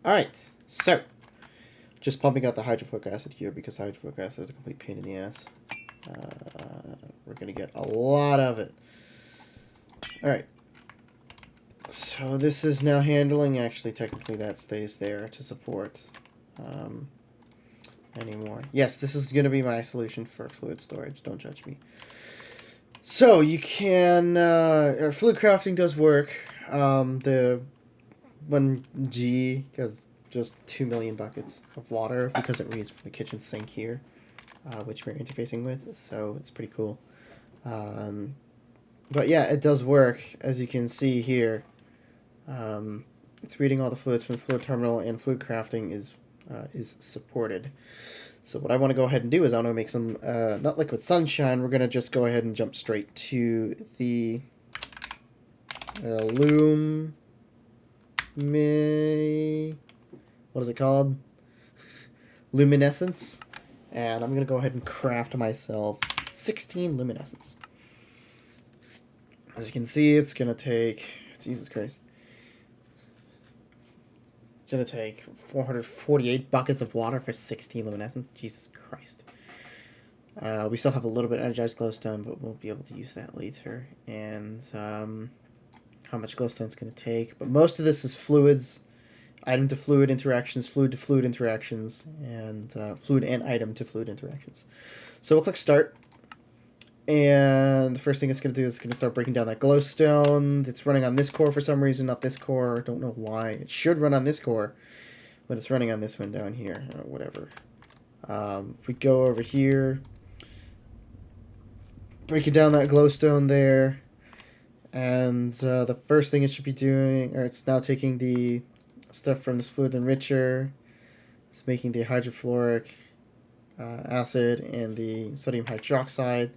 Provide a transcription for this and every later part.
Alright, so, just pumping out the hydrofluoric acid here because hydrofluoric acid is a complete pain in the ass. We're going to get a lot of it. Alright. So this is now handling, actually technically that stays there to support anymore. Yes, this is going to be my solution for fluid storage, don't judge me. So you can, fluid crafting does work. The 1G, because just 2 million buckets of water, because it reads from the kitchen sink here, which we're interfacing with, so it's pretty cool. But yeah, it does work, as you can see here. It's reading all the fluids from the fluid terminal, and fluid crafting is supported. So what I want to go ahead and do is I want to make some, not liquid sunshine, we're going to just go ahead and jump straight to the what is it called? Luminessence. And I'm going to go ahead and craft myself 16 luminessence. As you can see, it's going to take, Jesus Christ, it's going to take 448 buckets of water for 16 luminescence. Jesus Christ. We still have a little bit of energized glowstone, but we'll be able to use that later. And how much glowstone is going to take. But most of this is fluids, item to fluid interactions, fluid to fluid interactions, and fluid and item to fluid interactions. So we'll click start. And the first thing it's going to do is it's going to start breaking down that glowstone. It's running on this core for some reason, not this core. Don't know why. It should run on this core, but it's running on this one down here, or whatever. If we go over here, breaking down that glowstone there, and the first thing it should be doing, or it's now taking the stuff from this fluid enricher. It's making the hydrofluoric acid and the sodium hydroxide.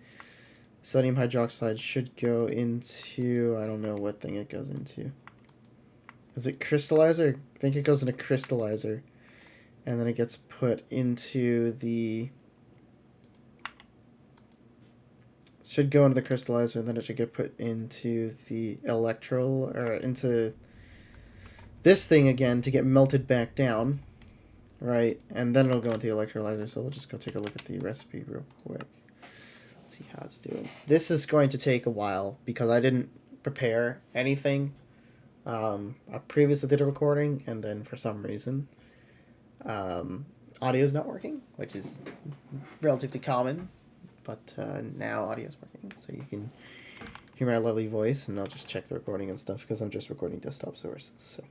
Sodium hydroxide should go into, I don't know what thing it goes into. Is it crystallizer? I think it goes into crystallizer. And then it gets put into the... Should go into the crystallizer, and then it should get put into the electro, or into this thing again to get melted back down. Right? And then it'll go into the electrolyzer, so we'll just go take a look at the recipe real quick. See how it's doing. This is going to take a while because I didn't prepare anything. I previously did a recording, and then for some reason audio is not working, which is relatively common, but now audio is working, so you can hear my lovely voice, and I'll just check the recording and stuff because I'm just recording desktop source. So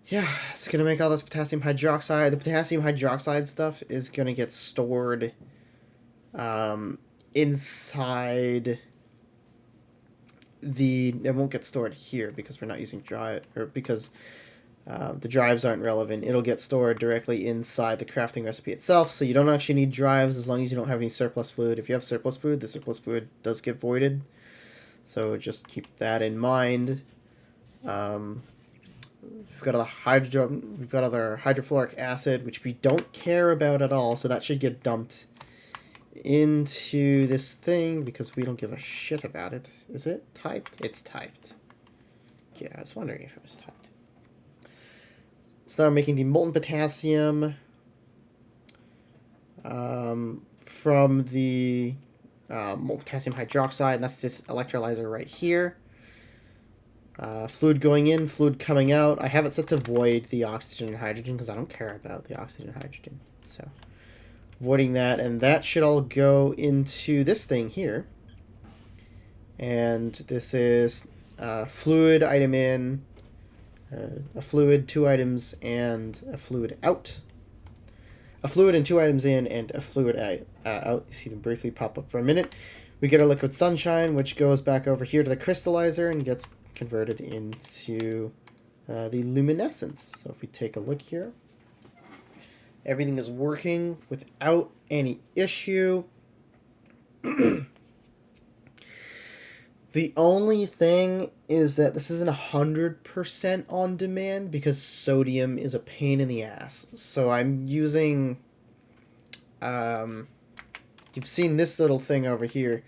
yeah, it's going to make all this potassium hydroxide. The potassium hydroxide stuff is going to get stored inside the... It won't get stored here because we're not using drive, or because the drives aren't relevant. It'll get stored directly inside the crafting recipe itself, so you don't actually need drives as long as you don't have any surplus fluid. If you have surplus fluid, the surplus fluid does get voided, so just keep that in mind. We've got other hydrofluoric acid, which we don't care about at all, so that should get dumped into this thing because we don't give a shit about it. Is it typed? It's typed. Yeah, I was wondering if it was typed. So now I'm making the molten potassium from the molten potassium hydroxide, and that's this electrolyzer right here. Fluid going in, fluid coming out. I have it set to void the oxygen and hydrogen because I don't care about the oxygen and hydrogen. So, voiding that, and that should all go into this thing here. And this is fluid item in, a fluid, 2 items, and a fluid out. A fluid and 2 items in, and a fluid out. You see them briefly pop up for a minute. We get our liquid sunshine, which goes back over here to the crystallizer and gets converted into the luminescence. So if we take a look here, everything is working without any issue. The only thing is that this isn't 100% on demand because sodium is a pain in the ass. So I'm using, you've seen this little thing over here.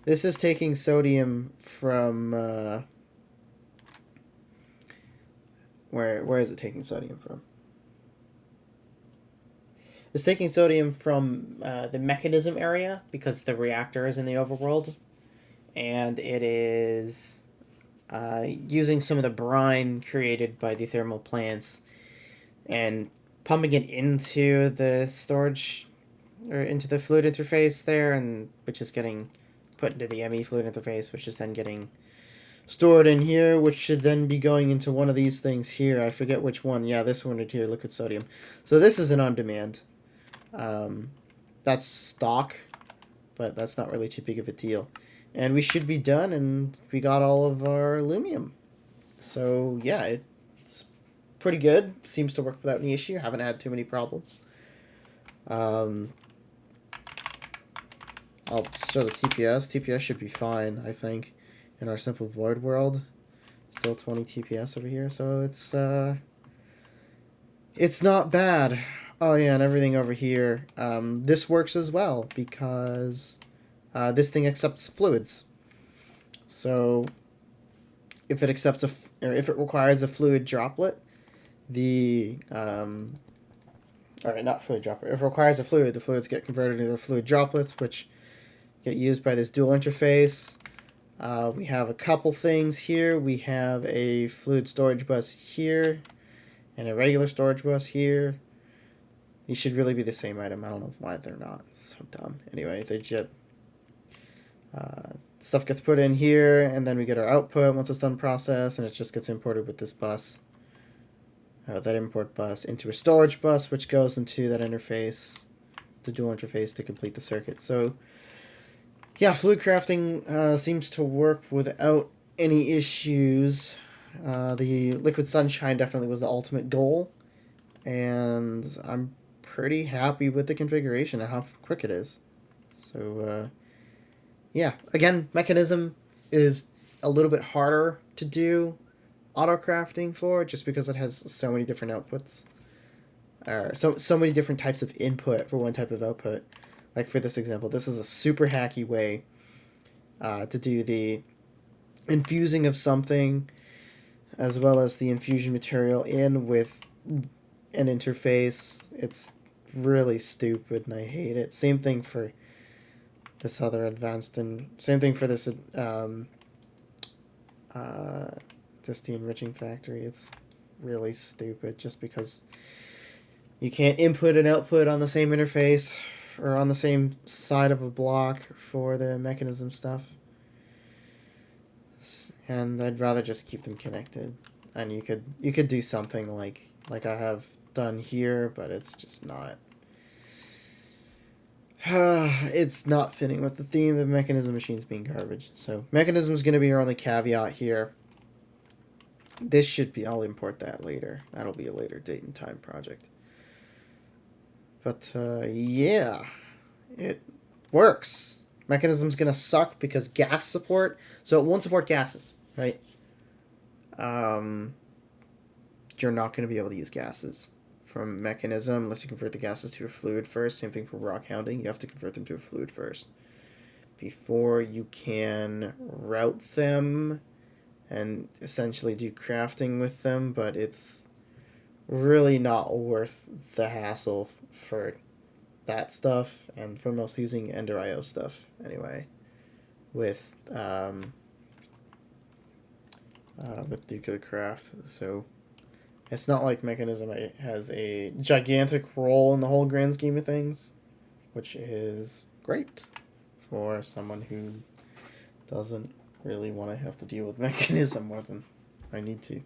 This is taking sodium from Where is it taking sodium from? It's taking sodium from the mechanism area because the reactor is in the overworld, and it is using some of the brine created by the thermal plants and pumping it into the storage or into the fluid interface there, and which is getting put into the ME fluid interface, which is then getting stored in here, which should then be going into one of these things here. I forget which one. Yeah, this one right here, liquid sodium. So this is an on-demand. That's stock, but that's not really too big of a deal. And we should be done, and we got all of our aluminum. So yeah, it's pretty good. Seems to work without any issue. Haven't had too many problems. I'll show the TPS. TPS should be fine, I think, in our simple void world. Still 20 TPS over here, so it's not bad. Oh yeah, and everything over here. This works as well because this thing accepts fluids. So if it accepts or if it requires a fluid droplet, or not fluid droplet. If it requires a fluid, the fluids get converted into fluid droplets, which get used by this dual interface. We have a couple things here. We have a fluid storage bus here and a regular storage bus here. These should really be the same item. I don't know why they're not. It's so dumb. Anyway, they just stuff gets put in here, and then we get our output once it's done process, and it just gets imported with this bus. That import bus into a storage bus, which goes into that interface, the dual interface, to complete the circuit. So yeah, fluid crafting seems to work without any issues. The liquid sunshine definitely was the ultimate goal, and I'm pretty happy with the configuration and how quick it is. So yeah, again, mechanism is a little bit harder to do auto crafting for, just because it has so many different outputs, so many different types of input for one type of output. Like for this example, this is a super hacky way to do the infusing of something, as well as the infusion material in with an interface. It's really stupid, and I hate it. Same thing for this other advanced, and same thing for this just the enriching factory. It's really stupid just because you can't input and output on the same interface or on the same side of a block for the mechanism stuff. And I'd rather just keep them connected. And you could do something like I have done here, but it's just not it's not fitting with the theme of mechanism machines being garbage. So mechanism is going to be our only caveat here. This should be, I'll import that later. That'll be a later date and time project. But yeah, it works. Mechanism's going to suck because gas support, so it won't support gases, right? You're not going to be able to use gases from mechanism unless you convert the gases to a fluid first. Same thing for rock hounding. You have to convert them to a fluid first before you can route them and essentially do crafting with them, but it's really not worth the hassle for that stuff, and for most using Ender IO stuff anyway, with Duco Craft. So it's not like mechanism has a gigantic role in the whole grand scheme of things, which is great for someone who doesn't really want to have to deal with mechanism more than I need to.